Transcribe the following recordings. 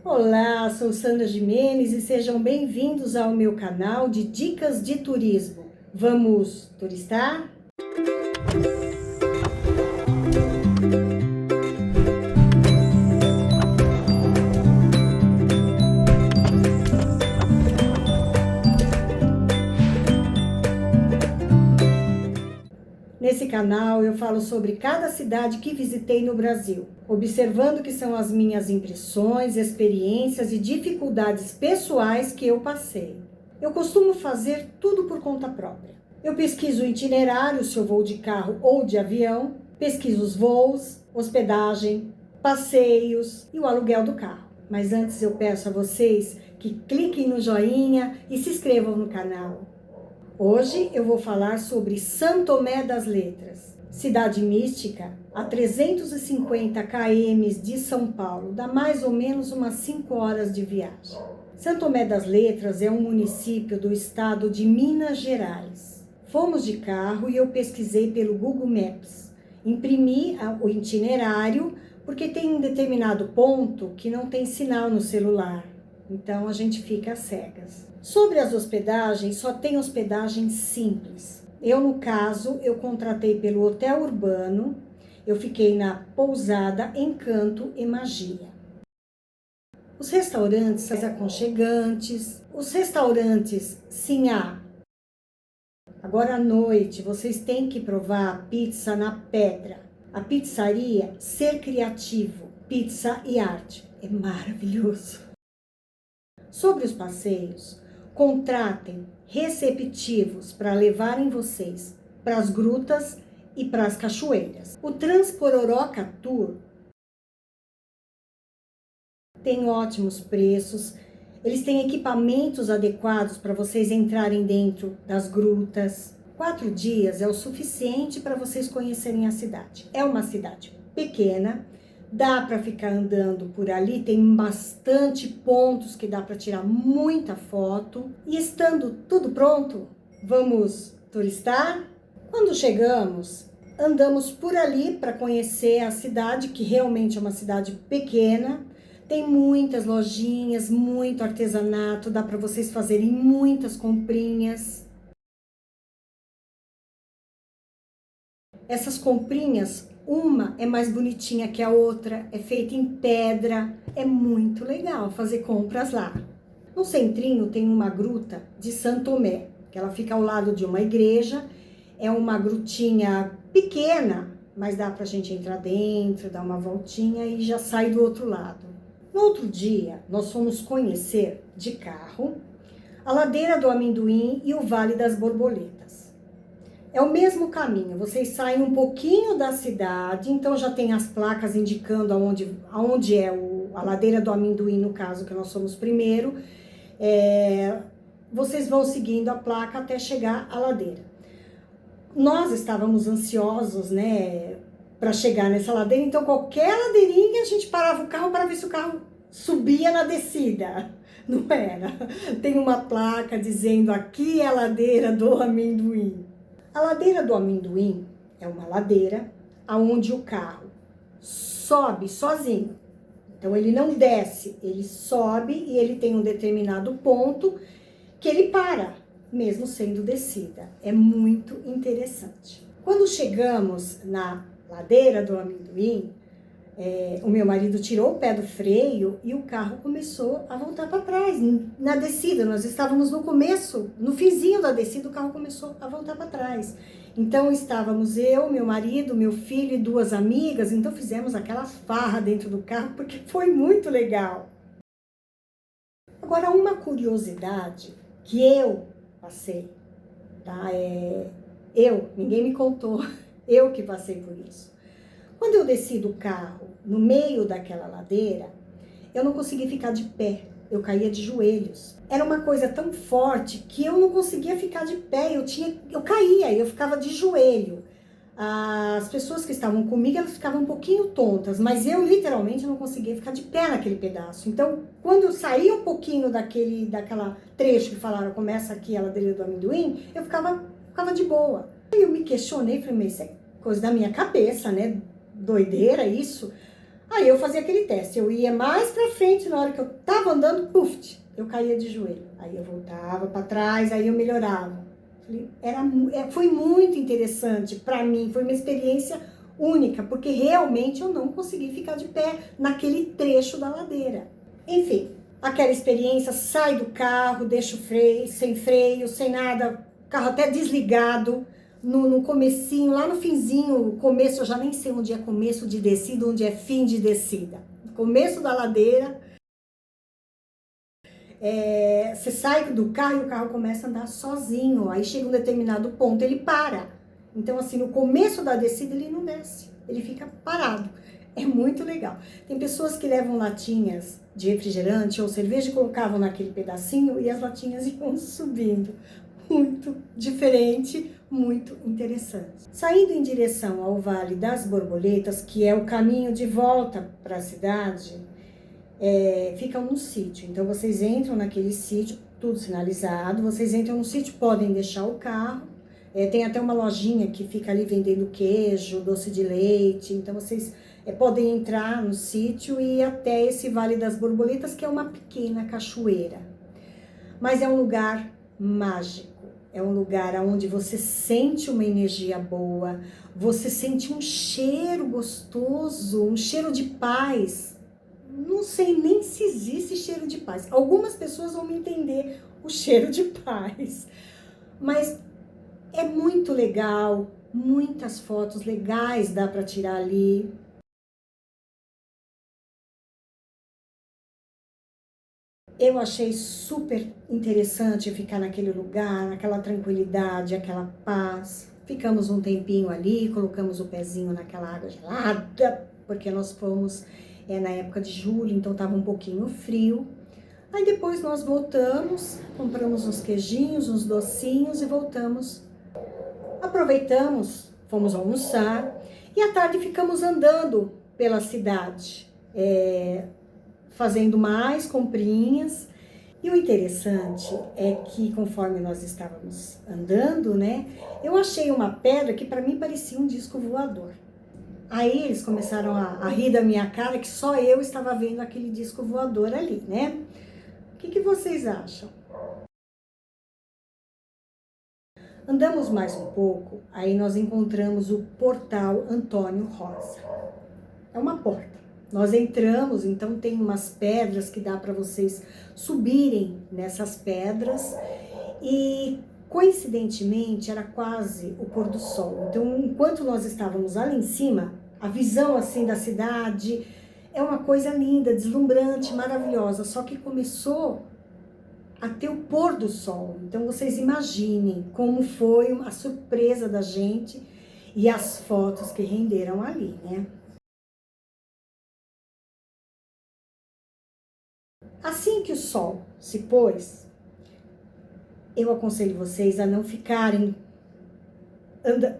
Olá, sou Sandra Jimenez e sejam bem-vindos ao meu canal de dicas de turismo. Vamos turistar? Nesse canal eu falo sobre cada cidade que visitei no Brasil, observando que são as minhas impressões, experiências e dificuldades pessoais que eu passei. Eu costumo fazer tudo por conta própria. Eu pesquiso o itinerário, se eu vou de carro ou de avião, pesquiso os voos, hospedagem, passeios e o aluguel do carro. Mas antes eu peço a vocês que cliquem no joinha e se inscrevam no canal. Hoje eu vou falar sobre São Tomé das Letras, cidade mística a 350 km de São Paulo, dá mais ou menos umas 5 horas de viagem. São Tomé das Letras é um município do estado de Minas Gerais. Fomos de carro e eu pesquisei pelo Google Maps. Imprimi o itinerário porque tem um determinado ponto que não tem sinal no celular. Então a gente fica às cegas. Sobre as hospedagens, só tem hospedagem simples. Eu, no caso, eu contratei pelo Hotel Urbano, eu fiquei na pousada Encanto e Magia. Os restaurantes são aconchegantes, os restaurantes sim há. Agora à noite vocês têm que provar a pizza na pedra. A pizzaria Ser Criativo, Pizza e Arte. É maravilhoso. Sobre os passeios, contratem receptivos para levarem vocês para as grutas e para as cachoeiras. O Transpororoca Tour tem ótimos preços, eles têm equipamentos adequados para vocês entrarem dentro das grutas. 4 dias é o suficiente para vocês conhecerem a cidade. É uma cidade pequena, dá para ficar andando por ali, tem bastante pontos que dá para tirar muita foto. E estando tudo pronto, vamos turistar? Quando chegamos, andamos por ali para conhecer a cidade, que realmente é uma cidade pequena. Tem muitas lojinhas, muito artesanato, dá para vocês fazerem muitas comprinhas. Essas comprinhas, uma é mais bonitinha que a outra, é feita em pedra, é muito legal fazer compras lá. No centrinho tem uma gruta de São Tomé, que ela fica ao lado de uma igreja, é uma grutinha pequena, mas dá pra gente entrar dentro, dar uma voltinha e já sai do outro lado. No outro dia, nós fomos conhecer de carro a Ladeira do Amendoim e o Vale das Borboletas. É o mesmo caminho, vocês saem um pouquinho da cidade, então já tem as placas indicando aonde é a Ladeira do Amendoim, no caso, que nós somos primeiro. Vocês vão seguindo a placa até chegar à ladeira. Nós estávamos ansiosos, né, para chegar nessa ladeira, então qualquer ladeirinha a gente parava o carro para ver se o carro subia na descida. Não era. Tem uma placa dizendo aqui é a Ladeira do Amendoim. A Ladeira do Amendoim é uma ladeira onde o carro sobe sozinho. Então ele não desce, ele sobe e ele tem um determinado ponto que ele para, mesmo sendo descida. É muito interessante. Quando chegamos na Ladeira do Amendoim, o meu marido tirou o pé do freio e o carro começou a voltar para trás. Na descida, nós estávamos no começo, no finzinho da descida, o carro começou a voltar para trás. Então estávamos eu, meu marido, meu filho e 2 amigas, então fizemos aquela farra dentro do carro, porque foi muito legal. Agora, uma curiosidade que eu passei, tá? Ninguém me contou, eu que passei por isso. Quando eu desci do carro, no meio daquela ladeira, eu não consegui ficar de pé, eu caía de joelhos. Era uma coisa tão forte que eu não conseguia ficar de pé, eu caía, eu ficava de joelho. As pessoas que estavam comigo, elas ficavam um pouquinho tontas, mas eu literalmente não conseguia ficar de pé naquele pedaço. Então, quando eu saí um pouquinho daquela trecho que falaram, começa aqui a Ladeira do Amendoim, eu ficava de boa. Aí eu me questionei, falei, mas isso é coisa da minha cabeça, né? Doideira isso. Aí eu fazia aquele teste, eu ia mais pra frente, na hora que eu tava andando, puf, eu caía de joelho. Aí eu voltava pra trás, aí eu melhorava. Foi muito interessante pra mim, foi uma experiência única, porque realmente eu não consegui ficar de pé naquele trecho da ladeira. Enfim, aquela experiência, sai do carro, deixa o freio, sem nada, carro até desligado, no comecinho, lá no finzinho, começo, eu já nem sei onde é começo de descida, onde é fim de descida. Começo da ladeira, você sai do carro e o carro começa a andar sozinho, aí chega um determinado ponto, ele para. Então, assim, no começo da descida ele não desce, ele fica parado. É muito legal. Tem pessoas que levam latinhas de refrigerante ou cerveja e colocavam naquele pedacinho e as latinhas iam subindo. Muito diferente, muito interessante. Saindo em direção ao Vale das Borboletas, que é o caminho de volta para a cidade, fica um sítio. Então, vocês entram naquele sítio, tudo sinalizado, vocês entram no sítio, podem deixar o carro, tem até uma lojinha que fica ali vendendo queijo, doce de leite, então vocês podem entrar no sítio e ir até esse Vale das Borboletas, que é uma pequena cachoeira. Mas é um lugar mágico, é um lugar onde você sente uma energia boa, você sente um cheiro gostoso, um cheiro de paz. Não sei nem se existe cheiro de paz. Algumas pessoas vão me entender o cheiro de paz, mas é muito legal, muitas fotos legais dá para tirar ali. Eu achei super interessante ficar naquele lugar, naquela tranquilidade, aquela paz. Ficamos um tempinho ali, colocamos o pezinho naquela água gelada, porque nós fomos na época de julho, então estava um pouquinho frio. Aí depois nós voltamos, compramos uns queijinhos, uns docinhos e voltamos. Aproveitamos, fomos almoçar e à tarde ficamos andando pela cidade, fazendo mais comprinhas. E o interessante é que conforme nós estávamos andando, né, eu achei uma pedra que para mim parecia um disco voador. Aí eles começaram a rir da minha cara, que só eu estava vendo aquele disco voador ali, né? O que vocês acham? Andamos mais um pouco, aí nós encontramos o Portal Antônio Rosa. É uma porta. Nós entramos, então tem umas pedras que dá para vocês subirem nessas pedras e coincidentemente era quase o pôr do sol. Então, enquanto nós estávamos ali em cima, a visão assim da cidade é uma coisa linda, deslumbrante, maravilhosa, só que começou a ter o pôr do sol. Então, vocês imaginem como foi a surpresa da gente e as fotos que renderam ali, né? Assim que o sol se pôs, eu aconselho vocês a não ficarem,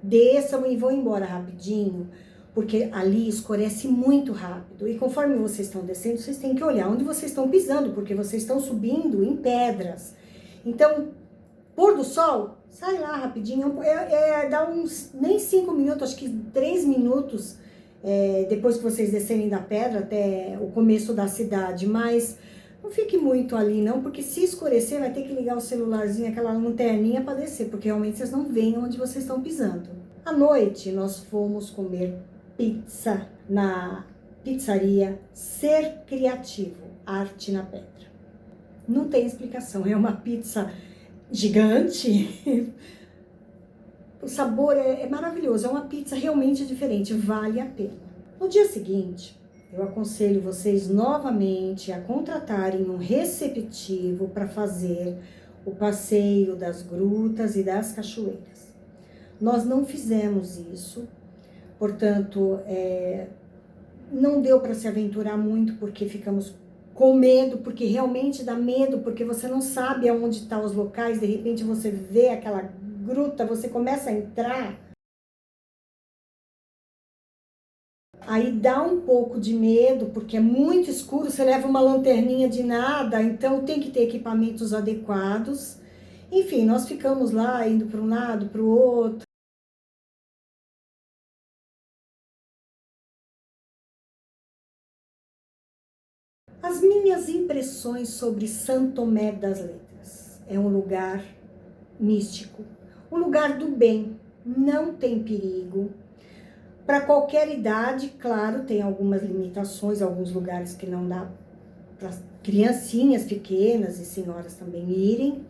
desçam e vão embora rapidinho, porque ali escurece muito rápido. E conforme vocês estão descendo, vocês têm que olhar onde vocês estão pisando, porque vocês estão subindo em pedras. Então, pôr do sol, sai lá rapidinho, dá uns, nem 5 minutos, acho que 3 minutos, depois que vocês descerem da pedra até o começo da cidade, mas não fique muito ali não, porque se escurecer vai ter que ligar o celularzinho, aquela lanterninha para descer, porque realmente vocês não veem onde vocês estão pisando. À noite nós fomos comer pizza na pizzaria Ser Criativo, Arte na Pedra. Não tem explicação, é uma pizza gigante, o sabor é maravilhoso, é uma pizza realmente diferente, vale a pena. No dia seguinte, eu aconselho vocês novamente a contratarem um receptivo para fazer o passeio das grutas e das cachoeiras. Nós não fizemos isso, portanto, não deu para se aventurar muito porque ficamos com medo, porque realmente dá medo, porque você não sabe aonde estão os locais, de repente você vê aquela gruta, você começa a entrar, aí dá um pouco de medo, porque é muito escuro, você leva uma lanterninha de nada, então tem que ter equipamentos adequados. Enfim, nós ficamos lá, indo para um lado, para o outro. As minhas impressões sobre São Tomé das Letras. É um lugar místico, um lugar do bem, não tem perigo. Para qualquer idade, claro, tem algumas limitações, alguns lugares que não dá para criancinhas pequenas e senhoras também irem.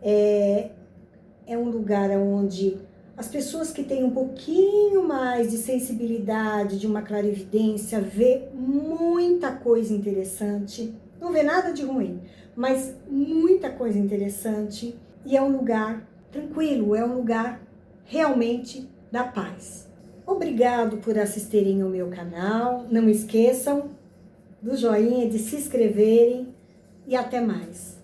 É um lugar onde as pessoas que têm um pouquinho mais de sensibilidade, de uma clarividência, vê muita coisa interessante. Não vê nada de ruim, mas muita coisa interessante. E é um lugar tranquilo, é um lugar realmente da paz. Obrigado por assistirem ao meu canal. Não esqueçam do joinha, de se inscreverem e até mais.